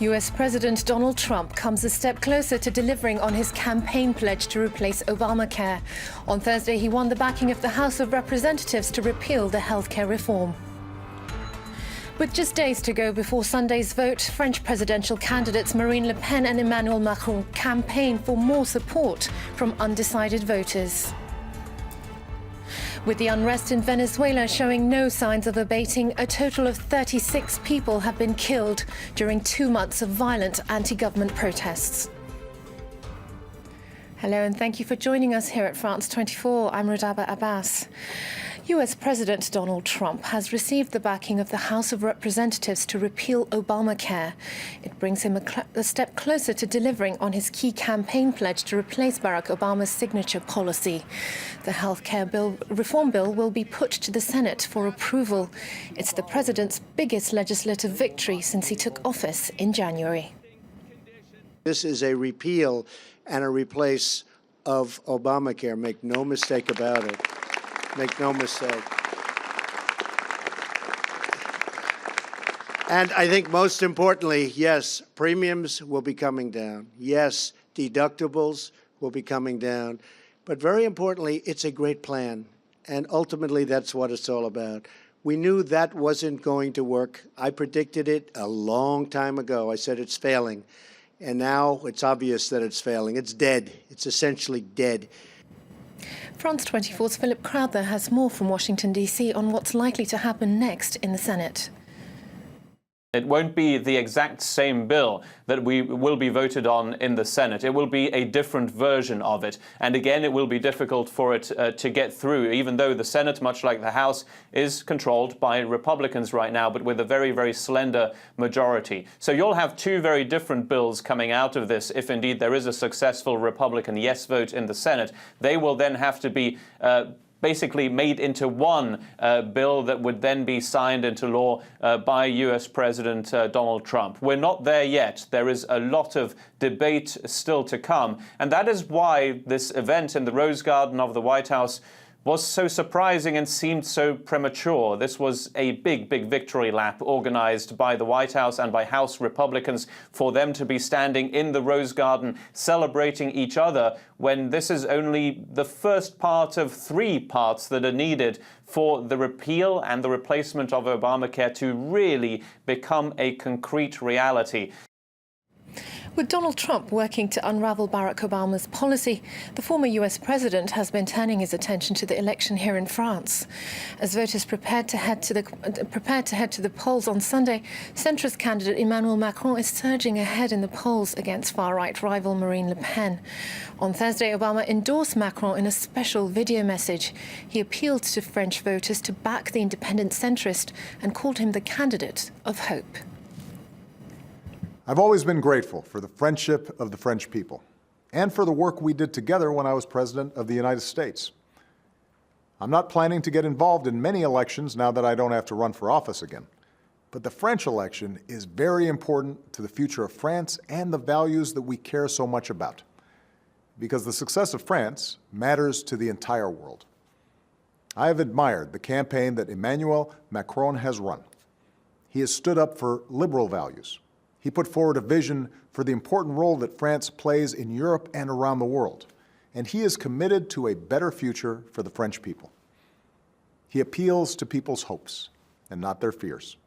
US President Donald Trump comes a step closer to delivering on his campaign pledge to replace Obamacare. On Thursday, he won the backing of the House of Representatives to repeal the healthcare reform. With just days to go before Sunday's vote, French presidential candidates Marine Le Pen and Emmanuel Macron campaign for more support from undecided voters. With the unrest in Venezuela showing no signs of abating, a total of 36 people have been killed during 2 months of violent anti-government protests. Hello and thank you for joining us here at France 24. I'm Radaba Abbas. US President Donald Trump has received the backing of the House of Representatives to repeal Obamacare. It brings him a step closer to delivering on his key campaign pledge to replace Barack Obama's signature policy. The healthcare reform bill will be put to the Senate for approval. It's the president's biggest legislative victory since he took office in January. This is a repeal and a replace of Obamacare. Make no mistake about it. Make no mistake. And I think most importantly, yes, premiums will be coming down. Yes, deductibles will be coming down. But very importantly, it's a great plan. And ultimately, that's what it's all about. We knew that wasn't going to work. I predicted it a long time ago. I said it's failing. And now it's obvious that it's failing. It's dead. It's essentially dead. France 24's Philip Crowther has more from Washington, D.C. on what's likely to happen next in the Senate. It won't be the exact same bill that will be voted on in the Senate. It will be a different version of it. And again, it will be difficult for it to get through, even though the Senate, much like the House, is controlled by Republicans right now, but with a very, very slender majority. So you'll have two very different bills coming out of this if indeed there is a successful Republican yes vote in the Senate. They will then have to be basically made into one bill that would then be signed into law by US President Donald Trump. We're not there yet. There is a lot of debate still to come. And that is why this event in the Rose Garden of the White House was so surprising and seemed so premature. This was a big, big victory lap organized by the White House and by House Republicans for them to be standing in the Rose Garden celebrating each other when this is only the first part of 3 parts that are needed for the repeal and the replacement of Obamacare to really become a concrete reality. With Donald Trump working to unravel Barack Obama's policy, the former US president has been turning his attention to the election here in France. As voters prepared to head to the polls on Sunday, centrist candidate Emmanuel Macron is surging ahead in the polls against far-right rival Marine Le Pen. On Thursday, Obama endorsed Macron in a special video message. He appealed to French voters to back the independent centrist and called him the candidate of hope. I've always been grateful for the friendship of the French people and for the work we did together when I was President of the United States. I'm not planning to get involved in many elections now that I don't have to run for office again. But the French election is very important to the future of France and the values that we care so much about, because the success of France matters to the entire world. I have admired the campaign that Emmanuel Macron has run. He has stood up for liberal values. He put forward a vision for the important role that France plays in Europe and around the world, and he is committed to a better future for the French people. He appeals to people's hopes and not their fears.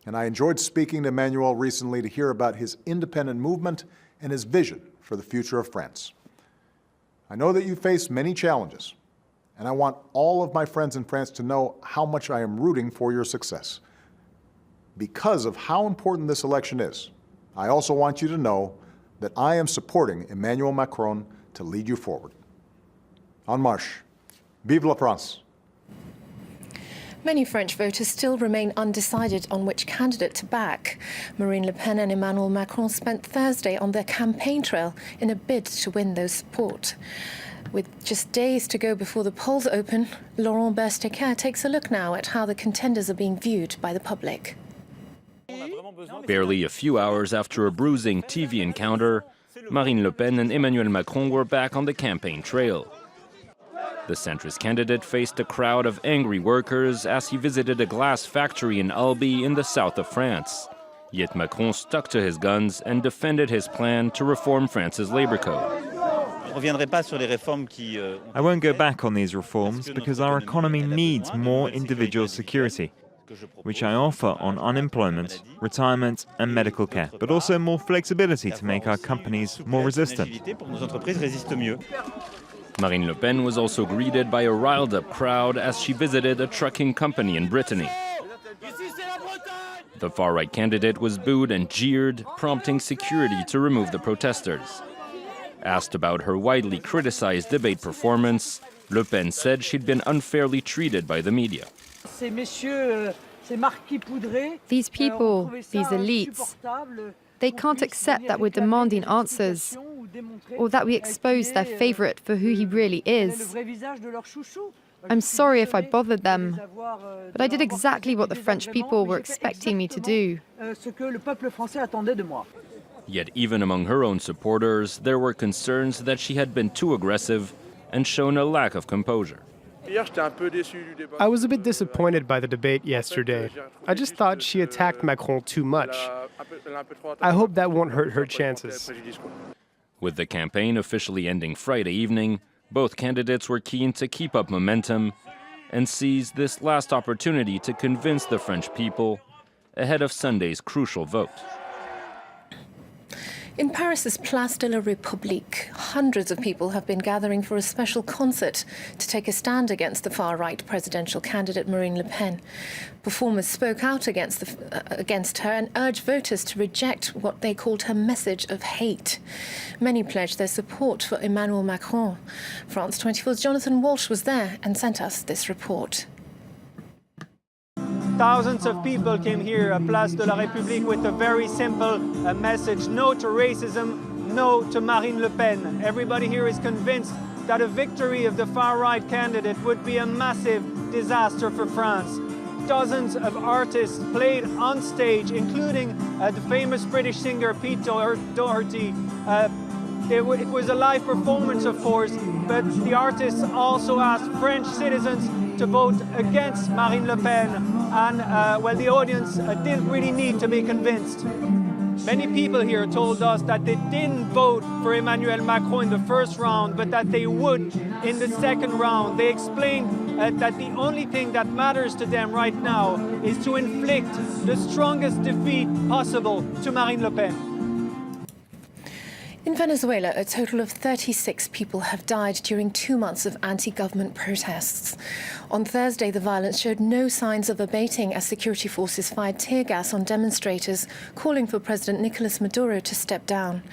And I enjoyed speaking to Emmanuel recently to hear about his independent movement and his vision for the future of France. I know that you face many challenges, and I want all of my friends in France to know how much I am rooting for your success. Because of how important this election is, I also want you to know that I am supporting Emmanuel Macron to lead you forward. En marche! Vive la France! Many French voters still remain undecided on which candidate to back. Marine Le Pen and Emmanuel Macron spent Thursday on their campaign trail in a bid to win their support. With just days to go before the polls open, Laurent Berstequer takes a look now at how the contenders are being viewed by the public. Barely a few hours after a bruising TV encounter, Marine Le Pen and Emmanuel Macron were back on the campaign trail. The centrist candidate faced a crowd of angry workers as he visited a glass factory in Albi in the south of France. Yet Macron stuck to his guns and defended his plan to reform France's labor code. I won't go back on these reforms because our economy needs more individual security, which I offer on unemployment, retirement and medical care, but also more flexibility to make our companies more resistant. Marine Le Pen was also greeted by a riled-up crowd as she visited a trucking company in Brittany. The far-right candidate was booed and jeered, prompting security to remove the protesters. Asked about her widely criticized debate performance, Le Pen said she'd been unfairly treated by the media. These people, these elites, they can't accept that we're demanding answers or that we expose their favorite for who he really is. I'm sorry if I bothered them, but I did exactly what the French people were expecting me to do. Yet even among her own supporters, there were concerns that she had been too aggressive and shown a lack of composure. I was a bit disappointed by the debate yesterday. I just thought she attacked Macron too much. I hope that won't hurt her chances. With the campaign officially ending Friday evening, both candidates were keen to keep up momentum and seize this last opportunity to convince the French people ahead of Sunday's crucial vote. In Paris's Place de la République, hundreds of people have been gathering for a special concert to take a stand against the far-right presidential candidate Marine Le Pen. Performers spoke out against her and urged voters to reject what they called her message of hate. Many pledged their support for Emmanuel Macron. France 24's Jonathan Walsh was there and sent us this report. Thousands of people came here at Place de la République with a very simple message: no to racism, no to Marine Le Pen. Everybody here is convinced that a victory of the far-right candidate would be a massive disaster for France. Dozens of artists played on stage, including the famous British singer Pete Doherty. It was a live performance, of course, but the artists also asked French citizens to vote against Marine Le Pen, and the audience didn't really need to be convinced. Many people here told us that they didn't vote for Emmanuel Macron in the first round, but that they would in the second round. They explained that the only thing that matters to them right now is to inflict the strongest defeat possible to Marine Le Pen. In Venezuela, a total of 36 people have died during 2 months of anti-government protests. On Thursday, the violence showed no signs of abating as security forces fired tear gas on demonstrators, calling for President Nicolas Maduro to step down.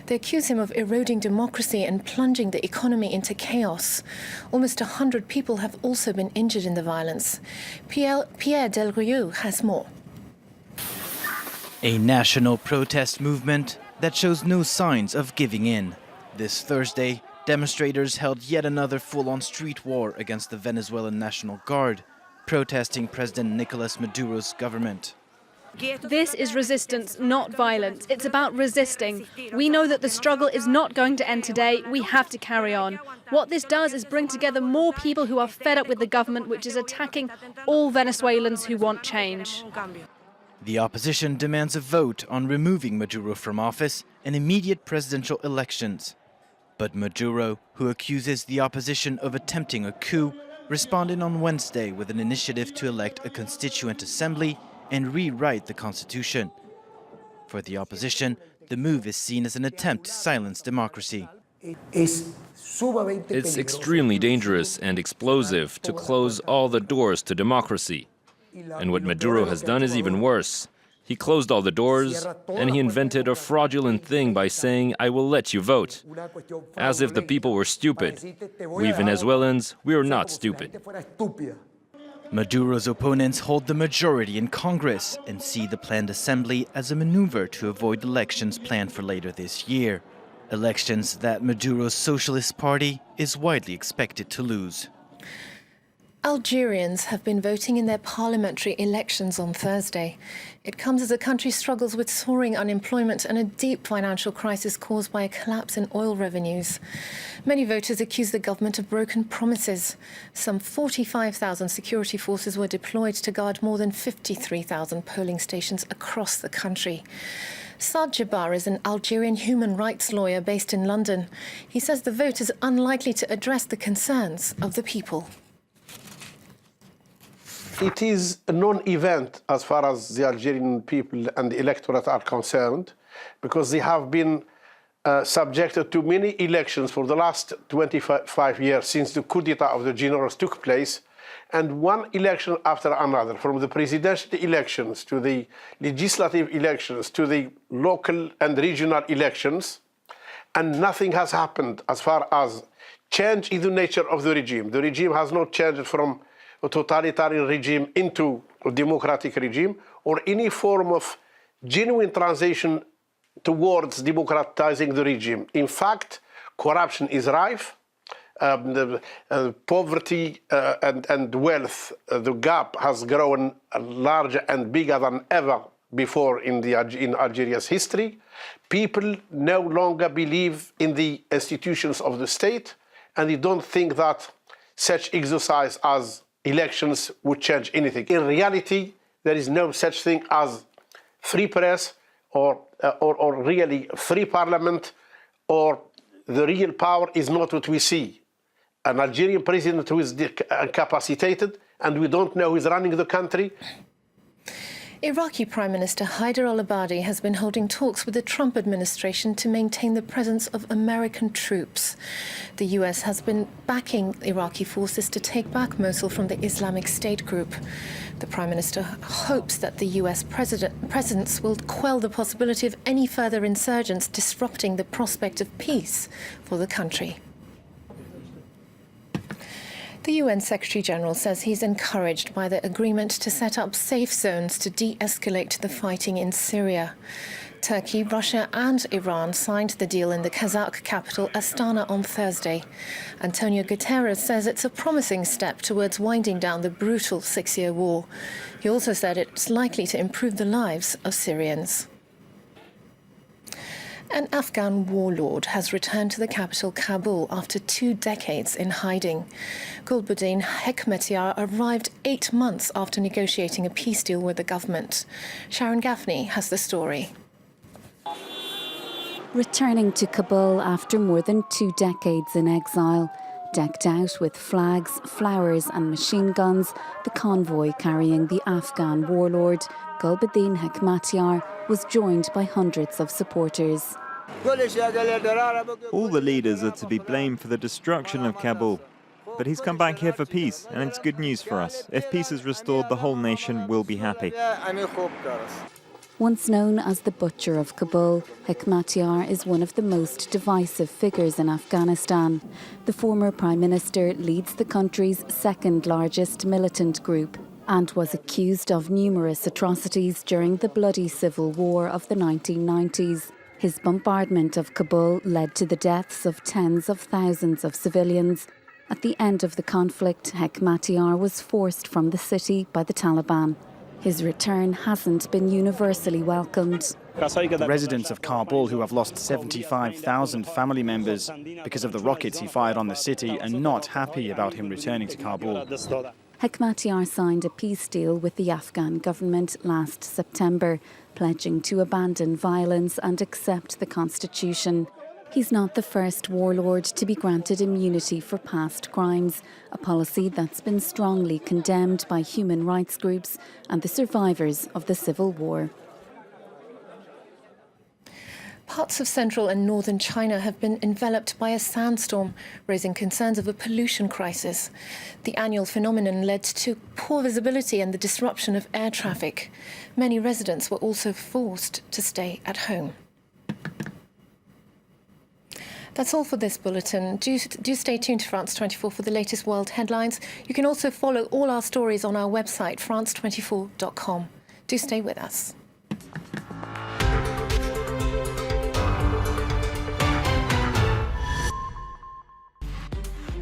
They accuse him of eroding democracy and plunging the economy into chaos. Almost 100 people have also been injured in the violence. Pierre Del Rio has more. A national protest movement that shows no signs of giving in. This Thursday, demonstrators held yet another full-on street war against the Venezuelan National Guard, protesting President Nicolas Maduro's government. This is resistance, not violence. It's about resisting. We know that the struggle is not going to end today. We have to carry on. What this does is bring together more people who are fed up with the government, which is attacking all Venezuelans who want change. The opposition demands a vote on removing Maduro from office and immediate presidential elections. But Maduro, who accuses the opposition of attempting a coup, responded on Wednesday with an initiative to elect a constituent assembly and rewrite the constitution. For the opposition, the move is seen as an attempt to silence democracy. It's extremely dangerous and explosive to close all the doors to democracy. And what Maduro has done is even worse. He closed all the doors, and he invented a fraudulent thing by saying, "I will let you vote," as if the people were stupid. We Venezuelans, we are not stupid. Maduro's opponents hold the majority in Congress and see the planned assembly as a maneuver to avoid elections planned for later this year. Elections that Maduro's Socialist Party is widely expected to lose. Algerians have been voting in their parliamentary elections on Thursday. It comes as the country struggles with soaring unemployment and a deep financial crisis caused by a collapse in oil revenues. Many voters accuse the government of broken promises. Some 45,000 security forces were deployed to guard more than 53,000 polling stations across the country. Saad Jabbar is an Algerian human rights lawyer based in London. He says the vote is unlikely to address the concerns of the people. It is a non-event as far as the Algerian people and the electorate are concerned, because they have been subjected to many elections for the last 25 years since the coup d'etat of the generals took place, and one election after another, from the presidential elections to the legislative elections to the local and regional elections, and nothing has happened as far as change in the nature of the regime. The regime has not changed from a totalitarian regime into a democratic regime, or any form of genuine transition towards democratizing the regime. In fact, corruption is rife. Poverty and wealth, the gap has grown larger and bigger than ever before in Algeria's history. People no longer believe in the institutions of the state, and they don't think that such exercise as elections would change anything. In reality, there is no such thing as free press or really free parliament, or the real power is not what we see. An Algerian president who is incapacitated, and we don't know who is running the country. Iraqi Prime Minister Haider al-Abadi has been holding talks with the Trump administration to maintain the presence of American troops. The US has been backing Iraqi forces to take back Mosul from the Islamic State group. The Prime Minister hopes that the US presence will quell the possibility of any further insurgents disrupting the prospect of peace for the country. The UN Secretary-General says he's encouraged by the agreement to set up safe zones to de-escalate the fighting in Syria. Turkey, Russia and Iran signed the deal in the Kazakh capital Astana on Thursday. Antonio Guterres says it's a promising step towards winding down the brutal six-year war. He also said it's likely to improve the lives of Syrians. An Afghan warlord has returned to the capital, Kabul, after 2 decades in hiding. Gulbuddin Hekmatyar arrived 8 months after negotiating a peace deal with the government. Sharon Gaffney has the story. Returning to Kabul after more than 2 decades in exile, decked out with flags, flowers and machine guns, the convoy carrying the Afghan warlord, Gulbuddin Hekmatyar, was joined by hundreds of supporters. All the leaders are to be blamed for the destruction of Kabul. But he's come back here for peace, and it's good news for us. If peace is restored, the whole nation will be happy. Once known as the Butcher of Kabul, Hekmatyar is one of the most divisive figures in Afghanistan. The former Prime Minister leads the country's second largest militant group and was accused of numerous atrocities during the bloody civil war of the 1990s. His bombardment of Kabul led to the deaths of tens of thousands of civilians. At the end of the conflict, Hekmatyar was forced from the city by the Taliban. His return hasn't been universally welcomed. The residents of Kabul, who have lost 75,000 family members because of the rockets he fired on the city, are not happy about him returning to Kabul. Hekmatyar signed a peace deal with the Afghan government last September, pledging to abandon violence and accept the constitution. He's not the first warlord to be granted immunity for past crimes, a policy that's been strongly condemned by human rights groups and the survivors of the civil war. Parts of central and northern China have been enveloped by a sandstorm, raising concerns of a pollution crisis. The annual phenomenon led to poor visibility and the disruption of air traffic. Many residents were also forced to stay at home. That's all for this bulletin. Do stay tuned to France 24 for the latest world headlines. You can also follow all our stories on our website, france24.com. Do stay with us.